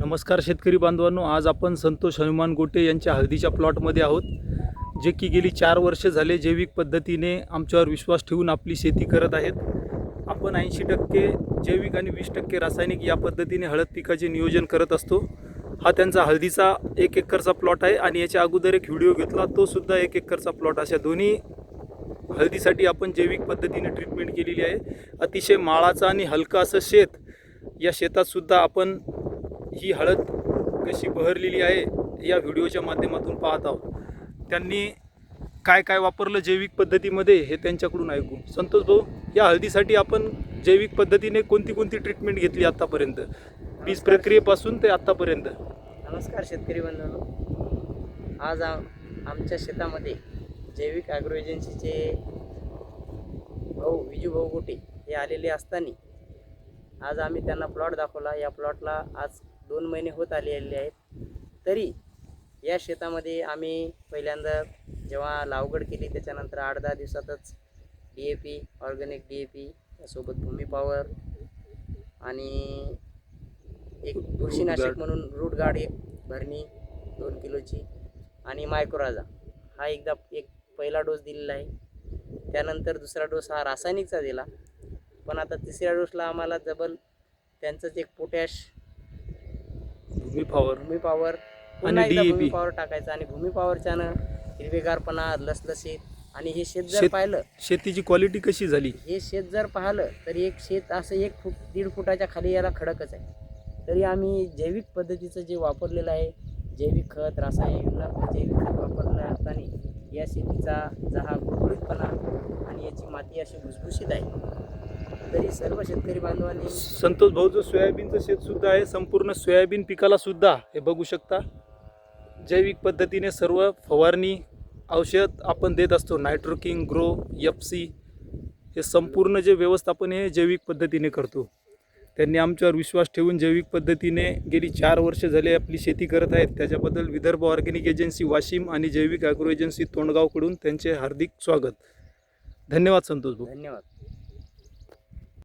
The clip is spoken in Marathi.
नमस्कार शेतकरी बांधवांनो, आज आपण संतोष हनुमान गोटे यांच्या हळदीच्या प्लॉटमध्ये आहोत, जे की गेली 4 वर्ष झाले जैविक पद्धतीने आमच्यावर विश्वास ठेवून आपली शेती करत आहेत। आपण 80% जैविक आणि 20% रासायनिक या पद्धतीने हळद पिकाचे नियोजन करत असतो। हा त्यांचा हळदीचा 1 एकरचा प्लॉट आहे आणि याच्या अगोदर एक व्हिडिओ घेतला, तो सुद्धा 1 एकरचा प्लॉट। अशा दोन्ही हळदीसाठी आपण जैविक पद्धतीने ट्रीटमेंट केलेली आहे। अतिशय माळाचं आणि हलका असं शेत, या शेतात सुद्धा आपण ही हळद कशी बहरलेली आहे या व्हिडिओच्या माध्यमातून पाहत आहोत। त्यांनी काय काय वापरलं जैविक पद्धतीमध्ये हे त्यांच्याकडून ऐकू। संतोष भाऊ, या हळदीसाठी आपण जैविक पद्धतीने कोणती कोणती ट्रीटमेंट घेतली आतापर्यंत, बीज प्रक्रियेपासून ते आतापर्यंत? नमस्कार शेतकरी बंधूंनो, आज आमच्या शेतामध्ये जैविक ॲग्रो एजन्सीचे विजू भाऊ गोटे हे आलेले असताना आज आम्ही त्यांना प्लॉट दाखवला। या प्लॉटला आज 2 महिने होत आलेले आहेत, तरी या शेतामध्ये आम्ही पहिल्यांदा जेव्हा लागवड केली त्याच्यानंतर 8-10 दिवसातच DAP, ऑर्गॅनिक DAP, त्यासोबत भूमी पॉवर आणि एक बुरशीनाशक म्हणून रूट गार्ड एक भरणी 2 किलोची आणि मायक्रोराजा हा एक पहिला डोस दिलेला आहे। त्यानंतर दुसरा डोस हा रासायनिकचा दिला, पण आता तिसऱ्या डोसला आम्हाला त्यांचंच एक पोटॅश, भूमी पॉवर आणि DAP भूमी पॉवर टाकायचं आणि भूमी पॉवरच्यानं हिरवेगारपणा, लसलसीत आणि हे शेत जर पाहिलं, शेतीची क्वालिटी कशी झाली, हे शेत जर पाहिलं तर एक शेत असं 1 फूट 1.5 फुटाच्या खाली याला खडकच आहे। तरी आम्ही जैविक पद्धतीचं जे वापरलेलं आहे, जैविक खत, रासायनिक जैविक खत वापरलं असताना या शेतीचा जहा गुळगुळीतपणा आणि याची माती अशी भुसभुशीत आहे। तरी सर्व शेतकरी बांधवांनी संतोष भाऊ, जो सोयाबीनचं शेत सुद्धा आहे, संपूर्ण सोयाबीन पिकाला सुद्धा हे बघू शकता जैविक पद्धतीने सर्व फवारणी औषध आपण देत असतो। नायट्रोकिंग, ग्रो, FC हे संपूर्ण जे व्यवस्थापन हे जैविक पद्धतीने करतो। त्यांनी आमच्यावर विश्वास ठेवून जैविक पद्धतीने गेली 4 वर्ष झाले आपली शेती करत आहेत। त्याच्याबद्दल विदर्भ ऑर्गॅनिक एजन्सी वाशिम आणि जैविक ॲग्रो एजन्सी तोंडगावकडून त्यांचे हार्दिक स्वागत। धन्यवाद संतोष भाऊ। धन्यवाद।